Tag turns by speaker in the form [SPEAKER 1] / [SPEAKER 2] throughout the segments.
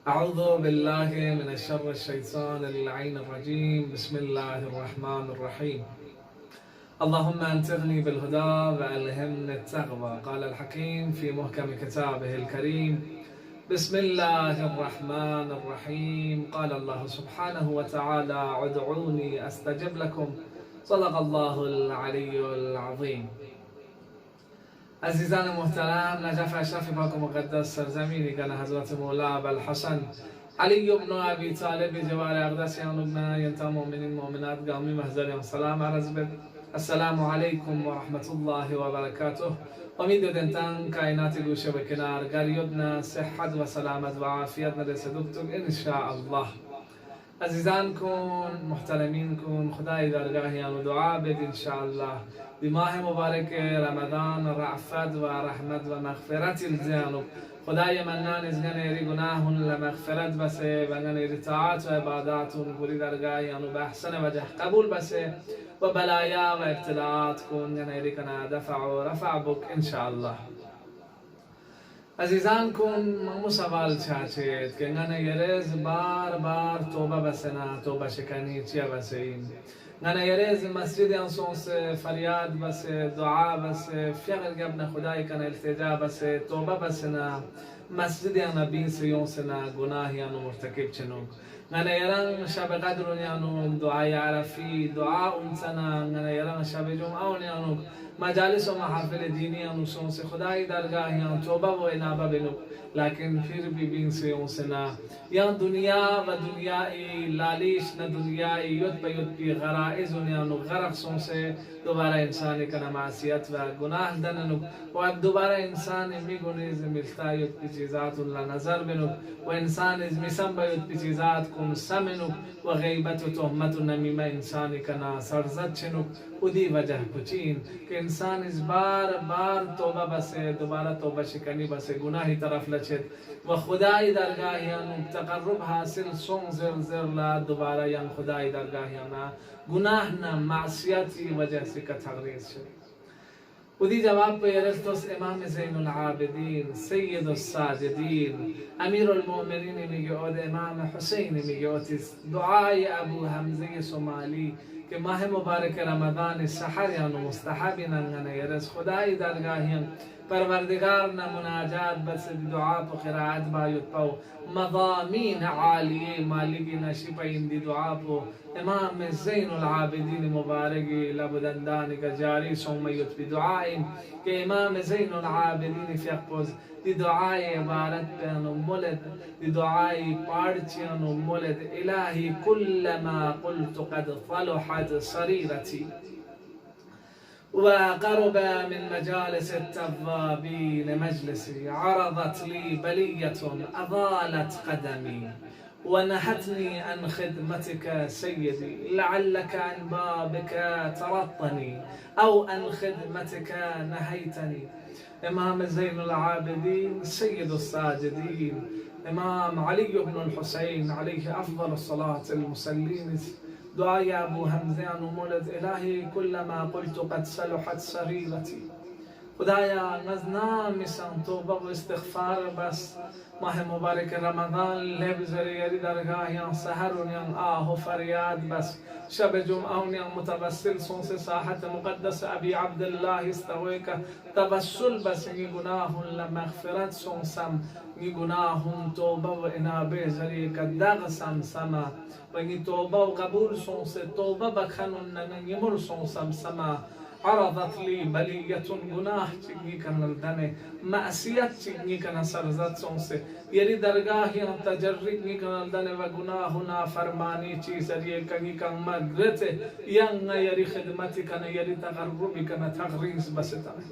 [SPEAKER 1] أعوذ بالله من الشر الشيطان اللعين الرجيم. بسم الله الرحمن الرحيم. اللهم أنتغني بالهدى وألهمني التقوى. قال الحكيم في محكم كتابه الكريم: بسم الله الرحمن الرحيم. قال الله سبحانه وتعالى: ادعوني أستجب لكم. صدق الله العلي العظيم. عزیزان محترم، نجف اشرف پاک و مقدس سرزمینی که حضرت مولا ابوالحسن علی ابن ابی طالب جوار اقدس ابن ینتا مؤمنین مؤمنات گامی محضر سلام عرض بد. السلام علیکم و رحمت الله و برکاته. امید دنتان کائنات گوشه و کنار گریدنا صحت و سلامت و عافیت نرسدتون ان شاء الله. عزیزان کن، محترمین کن، خدای درگاهیان و دعا بد ان شاء الله. بماه مبارک رمضان رعفت و رحمت و مغفرت الجانب. خدای منان از گنری گناهون لمغفرت بسه و گنری طاعت و عباداتون بری درگاهیان و به احسن وجه قبول بسه و بلایا و ابتلاعات کن گنری کنا دفع و رفع بک ان شاء الله. عزیزان کن، ممو سوال چاچید که گنه یرز بار توبه بسنا توبه شکنی چیه بسیم. گنه یرز مسجد انسونس فریاد بسه دعا بسه فیغل قبل خدای کن التجا بسه توبه بسنا مسجد نبی سیونسنا گناهیانو مرتکب چنوک. گنه یران شب قدر نیانو دعای عرفی دعا انسنا. گنه یران شب جمعه نیانو مجالس و محافل دینی انوسون سے خدای درگاہیاں توبہ و انابہ بنو. لیکن پھر بھی بین سے انسنا یا دنیا و دنیای لالش نہ دنیای یود بیود پی غرائز و غرق سون سے دوبارہ انسانی کا معصیت و گناہ دننو و اب دوبارہ انسان می گنیز ملتا یود پی چیزات اللہ نظر بنو و انسان از مسم بیود پی چیزات کن سمنو و غیبت و تهمت و نمیمہ انسانی کا سرزد چنو ودی وجہ پچین کہ انسان اس بار توبہ بسے دوبارہ توبہ شکنی بسے گناہی طرف لچت و خدای درگاہیان تقرب حاصل سون زر لا دوبارہ ین خدای درگاہیانا گناہ نہ معصیتی وجہ سے کا تغریز شد. ودي جواب بيرلتوس امام زين العابدين سيد الساجدين امير المؤمنين ميجود امام حسين ميجوتس دعاء ابو حمزه سومالي کہ ماہ مبارک رمضان سحر یانو مستحبی ننگن یرس خدای درگاهیم پروردگار نا مناجات بس دعا پا قرائت بایود پاو مضامین عالیه مالگی نشی پا اندی دعا پا امام زین العابدین مبارکی لبدندانی کا جاری سومیت بی دعائیم کہ امام زین العابدین فی اقپوز دی دعای عبارت پیانو مولد دی دعای پارچیانو مولد الہی کل ما قلت قد صلحت سریرتی وقرب من مجالس التوابين مجلسي عرضت لي بلية أضالت قدمي ونهتني عن خدمتك سيدي لعلك عن بابك ترطني أو عن خدمتك نهيتني. إمام زين العابدين سيد الساجدين إمام علي بن الحسين عليه أفضل الصلاة المسلين دعاء أبو همزان ومولد إلهي كلما قلت قد صلحت سريرتي. خدایا نزنا میسان توبه و استغفار بس ماه مبارک رمضان لب زریری درگاهیان سحرونیان آه و فریاد بس شب جمعونیان متوسل سونس ساحت مقدس ابی عبدالله استویک توسل بس نی گناهون لمغفرت سونسم نی گناهون توبه و انابه زریک دغسم سما و نی توبه و قبول سونس توبه بخنون ننیمر سونسم سما. عرضت لي بلية گناه چگی کنل دنه معصیت چگی کنه سرزد سونسه یری درگاهی هم تجرد نی کنل دنه و گناه و نافرمانی چیز یری کنی کن مگرت ینگ یری خدمتی کنه یری تقربی کنه تغریز بستنه.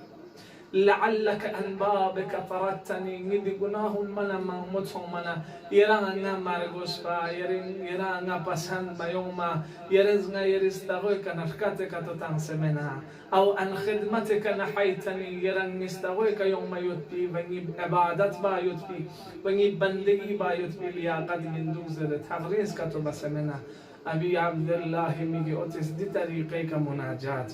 [SPEAKER 1] لعلك عن بابك طردتني ندي گناه منا ممتهم منا يرانا مرغوس با يرانا پسند ما يوما يرزنا يرستغوي كنفكتك تتنسمنا او ان خدمتك نحيتني يرن نستغوي كيوم يتبي وني عبادت با يتبي وني بندگی با يتبي لياقت من دوزل تغريز كتو بسمنا. ابي عبد الله میگه اوتس دی طریقه که مناجات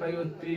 [SPEAKER 1] bayut pi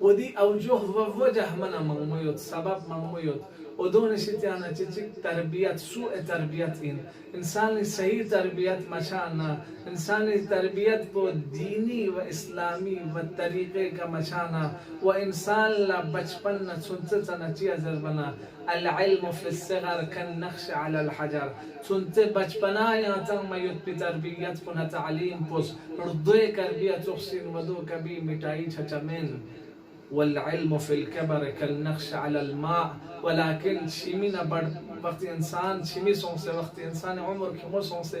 [SPEAKER 1] ودي أوجه ووجه من مغميوت سبب مغميوت ودون شتيانا تجيك تربية سوء تربية إنسان صحيح تربية مشانا إنسان تربية بو ديني وإسلامي والطريقة كمشانا وإنسان لا بچپن سنتنا تيا زربنا العلم في الصغر كالنقش على الحجر سنت بچپنا يا تم ميوت بتربية فنا تعليم بوس ردوي تربية تحسين ودو كبي متاي چچمن والعلم في الكبر كالنقش على الماء ولكن شيمينا وقت انسان شيمي سونسي وقت انسان عمر كمو سونسي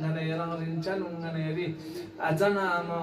[SPEAKER 1] ngana yaran rincan ngana yari azana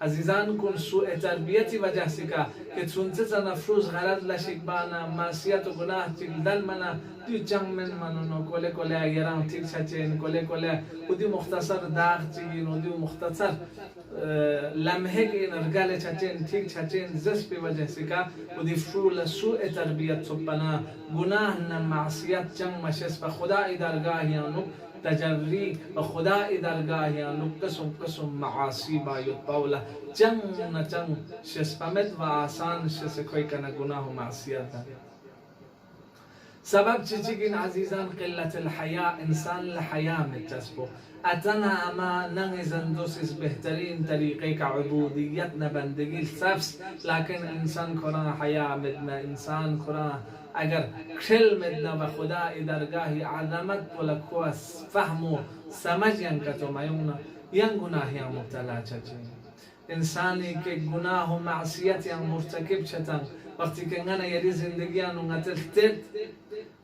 [SPEAKER 1] عزیزان کن سوء تربیتی وجه سکا که چونته نفروز غلط لشک بانا معصیت و گناه تیل دل منا دی جنگ من منو کله کله ایران تیل چچین کله کله و دی مختصر داغ چین و دی مختصر لمحه که این رگال چچین تیل چچین زس به وجه سکا و دی فرول سوء تربیت سبنا گناه نه معصیت جنگ مشس به خدا درگاه یانو تجری و خدا درگاه یانو قسم معاصی بایوت باولا جنگ نه جنگ شسپمت و آسان شس کوئی کنه گناه و معصیت سبب چیزی عزیزان قلت الحیاء انسان الحیاء متجسبو اتنا اما نغزن دوسیس بهترین طریقه که عبودیت نبندگی سفس لكن انسان کرا حیاء مدنا انسان کرا اگر کل مدنا و خدا درگاه عظمت ولکوس فهمو سمج ینکتو میونا ین گناه یا مبتلا چچین انسانی که گناه و معصیت یا مرتکب چتن وقتی که انگانا یری زندگیانو نتلتت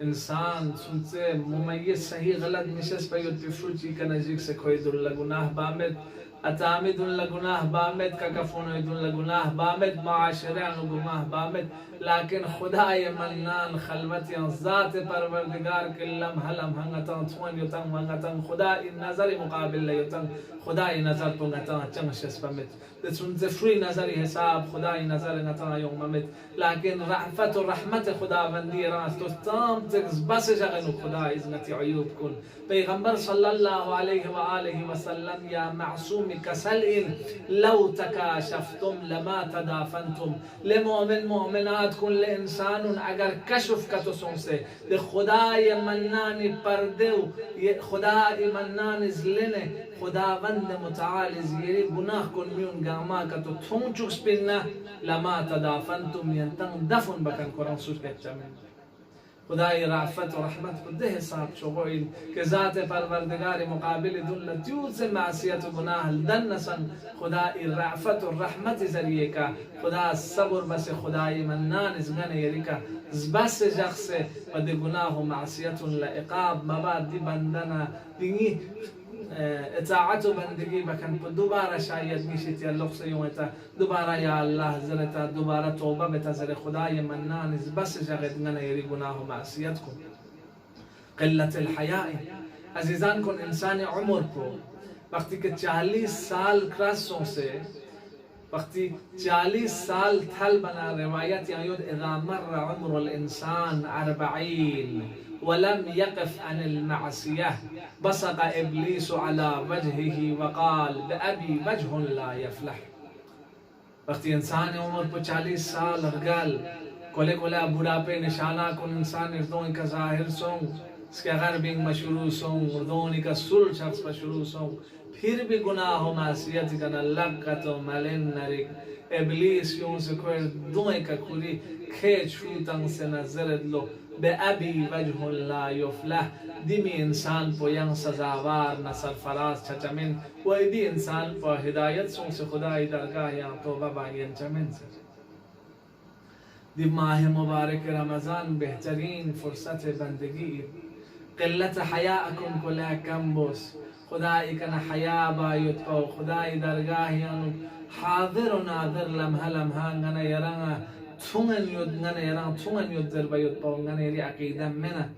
[SPEAKER 1] انسان سنتے ممیز صحیح غلط نشست بیود بفروچی که نزدیک سے کوئی دل گناه بامد اتامد گناه بامد ککفون گناه بامد معاشران گناه بامد لكن خدای منان خلوتی ذات پروردگار کے لمحہ لمحہ نتان تون یتن ونتن خدای نظر مقابل یتن خدای نظر تو نتان چمشس بامد تون زفری نظر حساب خدای نظر نتان یوم ممد لكن رحمت و رحمت خداوندی راست تو تام تکس بس جغنو خدای ازنتی عیوب کن پیغمبر صلی الله علیه و آله و سلم یا معصوم كسلء لو تكاشفتم لما تدافنتم لمؤمن مؤمنات كل انسان اگر کشف کتسون سے خدای منان پردو خدای منان زلنه خداوند متعال زیری گناه کن میون گاما کتو تون چوکس پینا لما تدافنتم ینتن دفن بکن قرآن سوش کچمین خدای رعفت و رحمت کو ده حساب شغویل که ذات پروردگار مقابل دل تیوز معصیت و گناه دنسن خدای رعفت و رحمت ذریعه کا خدا صبر بس خدای منان ازگن یریکا بس جخص و ده گناه و معصیت لعقاب مباد دی بندنا دینی اطاعت و بندگی بکن دوباره شاید میشید یا لغز یومتا دوباره یا الله زرتا دوباره توبه بتزر خدای منان بس جغد نن یری گناه و معصیت کن قلت الحیاء عزیزان کن انسان عمر کو وقتی که 40 سال کراسوں سے وقتی 40 سال تھل بنا روایت یاد اذا مر عمر الانسان 40 ولم يقف عن المعصية بصق إبليس على وجهه وقال بأبي وجه لا يفلح وقتی انسان عمر پر 40 سال رگال کله کله بڑھاپے نشانہ کن انسان اردون کا ظاہر سوں اس کے غربنگ مشروع سوں اردون کا سل شخص مشروع سوں پھر بھی گناہ و معصیت کا لقت و ملن نرک ابلیس یوں سے کوئی دوئے کا کلی کھیچ روتنگ سے نظرت لو به ابی وجه لا یفلح دیمی انسان پو ین سزاوار نصر فراز چچمین و ایدی انسان پو هدایت سونس خدای درگاه یا توبه باین چمین سر دی ماه مبارک رمضان بهترین فرصت بندگی قلت حیاءکم کلا کم بوس خدای کن حیا بایت پو خدای درگاه یانو حاضر و ناظر لمحه لمحه غنه یرانه تونن یود غنه یران تونن یود در بایت پو غنه یری عقیده منه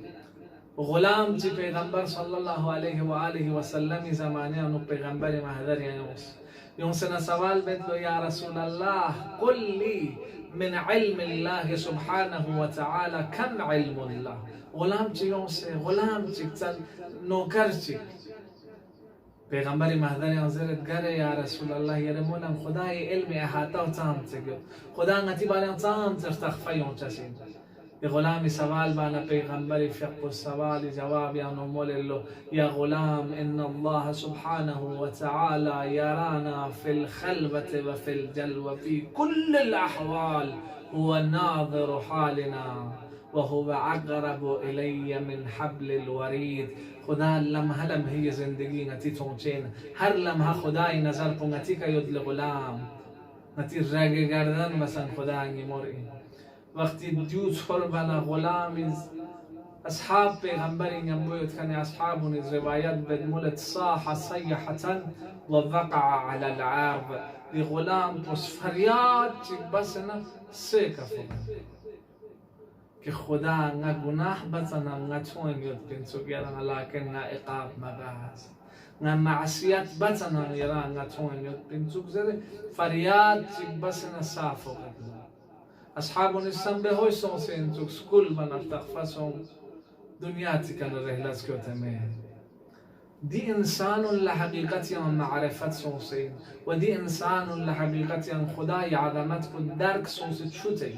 [SPEAKER 1] غلام چی پیغمبر صلی الله علیه و آله و سلم زمانه انو پیغمبر محضر یونس سوال بدلو یا رسول الله قل لی من علم الله سبحانه و تعالی کم علم الله غلام چی یونس غلام چی نوکر چی پیغمبر محضر حضرت گره یا رسول الله یرمونم خدای علم احاطه و تام تگو خدا نتی بالن تام تستخفیون چسین غلام سوال بانا پیغمبر فقه السوال جواب یا نمول الله یا غلام ان الله سبحانه وتعالى يرانا في الخلوة وفي الجلوة في كل الأحوال هو ناظر حالنا وهو أقرب إلي من حبل الوريد خدا لمحه لمحه زندگی نتی تونچین هر لمحه خدای نظر کو نتی که یدل غلام نتی رگ گردن مثلا خدا انگی مرئی وقتی دیوز خربنا غلام اصحاب پیغمبر اینگم بوید کنی اصحابون از روایت بدمولت صاح صیحة ووقع على العرب دی غلام پس فریاد چی بس نه سیکا فوق که خدا نه گناه بزنم نه چون یود پینسو گیرن لیکن نه اقاب مباز نه معصیت بزنم یران نه چون یود پینسو گذاره فریاد چی بس نه صافو قدلا اصحابون اسم به هوی سونسین تو سکول بنا تخفصون دنیا تکن رهلت کتمه دی انسان لحقیقتی معرفت سونسین و دی انسان لحقیقتی خدای عظمت کو درک سونس چوته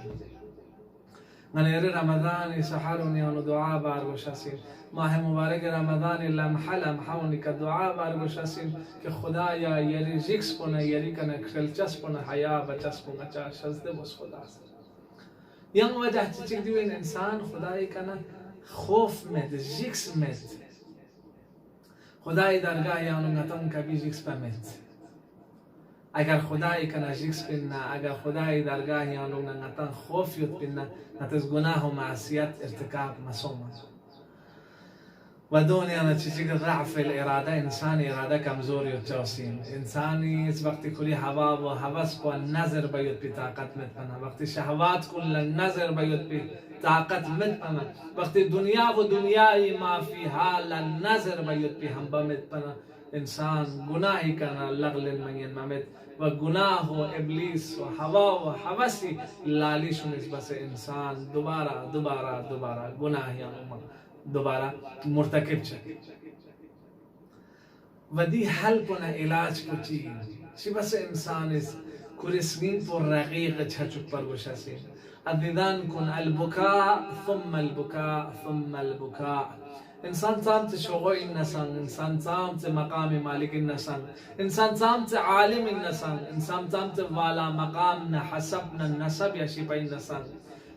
[SPEAKER 1] غنیر رمضان سحرونی و دعا بارگوشاسیم ماه مبارک رمضان لمحه لمحه ونی که دعا بارگوشاسیم که خدایا یری جیکس کنه یری کنه کلچس کنه حیا بچس کنه چه شزده بس خدا یم وجه چیک دیوین انسان خدای کنه خوف مد جیکس مد خدای درگاه یانو نتان کبی جیکس پمت اگر خدای کنه جیکس بینه اگر خدای درگاه یانو نتان خوف یود بینه نتز گناه و معصیت ارتکاب مسوم و دنیا چیزی که ضعف الاراده انسان اراده کمزور یود جاسیم انسانی از وقتی کلی هوا و هوس کو نظر بیود پی طاقت متپنه وقتی شهوات کل نظر بیود پی طاقت متپنه وقتی دنیا و دنیای ما فیها نظر بیود پی هم متپنه انسان گناهی کنه لغل منین ممت و گناه و ابلیس و هوا و هوسی لالیشون از بس انسان دوباره گناهی دوباره مرتکب شد و دی حل کنه علاج کو چی بس انسان از کرسمین پر رقیق چچک پر گوشاسین ادیدان کن البکاء ثم البکاء ثم البکاء انسان تامت شغوی النسان انسان تامت مقام مالک النسان انسان تامت عالم النسان انسان تامت والا مقام حسب نسب یا شیپای النسان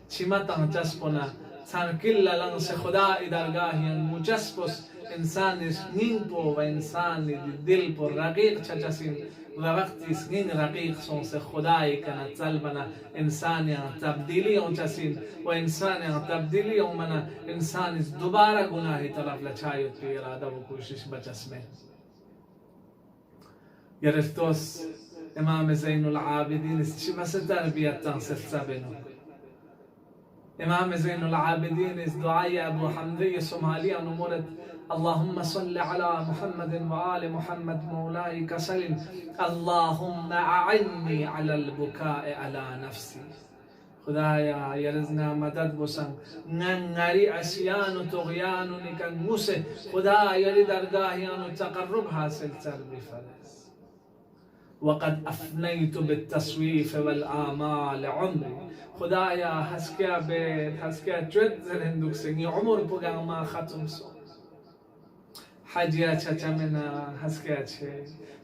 [SPEAKER 1] چیما تنجسپنا تنکل لنس خدا درگاهی مجسپس انسان نین پو و انسان دل پر رقیق چچسین و وقتی سنین رقیق سونس خدای کنه طلبنا انسانی تبدیلی اون چسین و انسانی تبدیلی اون منا انسانی دوباره گناهی طرف لچایت پی اراده و کوشش بچسمه گرفتوس امام زین العابدین چی بس تربیت تنسل سبنو امام زین العابدین از دعای ابو حمزه سومالی انمورد اللهم صل على محمد وآل محمد مولاي سلم اللهم أعني على البكاء على نفسي خدایا یرزنا مدد بسن ننگری عصیان و طغیان و نکن موسه خدا یری درگاهیان و تقرب حاصل تر بفرس وقد أفنيت بالتصويف والآمال عمري خدایا هسکیا بیت هسکیا جد زرهندوک سنگی عمر بگم ما ختم سو حجیا چچمنا هسکیا چه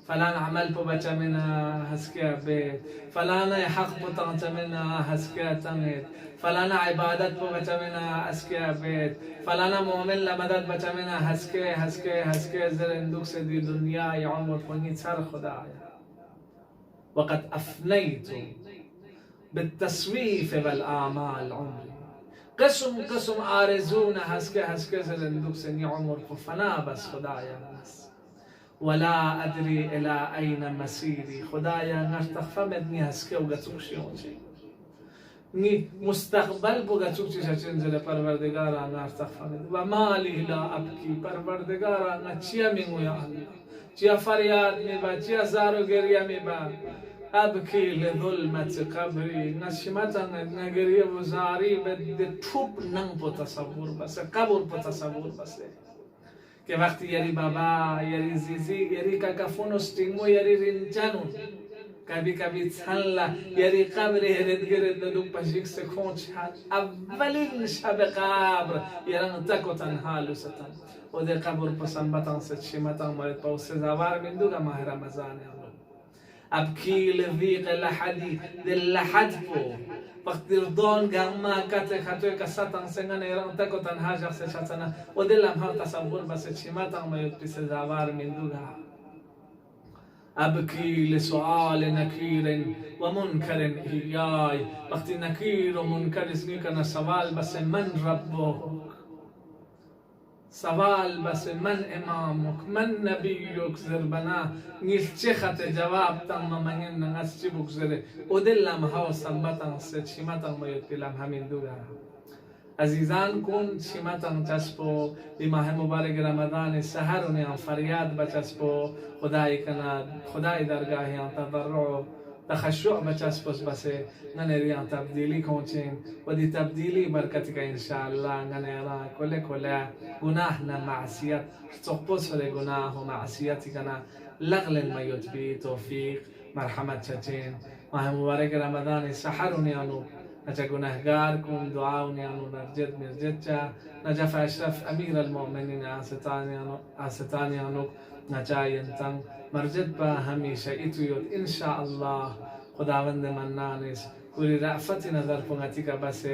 [SPEAKER 1] فلان عمل پو بچمنا هسکیا بیت فلان حق پو تنچمنا هسکیا تنید فلان عبادت پو بچمنا هسکیا بیت فلان مؤمن لمدد بچمنا هسکه زرندوک سے دی دنیا عمر کنی سر خدایا وقد أفنيت بالتسويف والآمال عمري قسم آرزونا هسكه زلندوك سني عمر فنا بس خدايا بس ولا أدري إلى أين مسيري خدايا نرتخ مدني هسكه وقتوك شيونشي ني مستقبل بقتوك شنزل پروردگارا نرتخ فمد وما لي لا أبكي پروردگارا نچيا منو يا الله چيا فریاد میبا چيا زارو گریه میبا أبكي لظلمة قبري نشمتا نگریه و زاری بده توب ننگ پو تصور بس قبر پو تصور بس که وقتی یری بابا یری زیزی یری ککفون استیمو یری رنجانون کبی تنلا یری قبر هرد گرد ندوک پشیک سکون چهد اولین شب قبر یران تکو تنها لستن و ده قبر پسن بطن ست شمتا مرد پاوسه زوار من دوگا ماه رمضان أبكي لضيق لحدي دل لحد بو وقت رضون قاما كاتك هاتوي كساتن سنغن يران تكو تنهاجر سيشاتنا ودلم هر تصور بس شماتا ما يتبس زوار من دوغا أبكي لسؤال نكير ومنكر إياي وقت نكير ومنكر اسميكنا سوال بس من ربك سوال بس من امامك من نبيك زربنا نيلچخت جواب تم منين نغسچ بگذره ودلم ها سنبتن ست شمتن ما يتلم همین دوگا عزیزان کن شمتن چسبو بماه مبارک رمضان سحرونی فریاد بچسبو خدای کنا خدای درگاهی تضرع تخشع بچسبوس بس ننريان تبديلي كونشين ودي تبديلي بركتك إن شاء الله ننرى كل جناحنا معصيات تقبص لجناه ومعصيتنا لغل ما يتبي توفيق مرحمة شتين ماه مبارك رمضان سحرني أنو نجا جناهگار كن دعاوني أنو نرجد نجف أشرف أمير المؤمنين آستاني أنو نجا ينتن مرجد با همیشه ایتویود ان شاء الله خداوند منانش کوری رأفت نظر کنتی که بس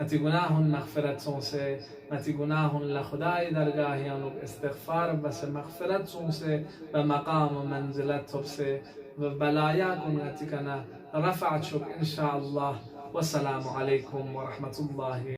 [SPEAKER 1] نتی گناهون مغفرت سونسه نتی گناهون لخدای درگاهی انو استغفار بس مغفرت سونسه و مقام و منزلت تبسه و بلایا کنتی کنا رفعت شک ان شاء الله والسلام عليكم ورحمة الله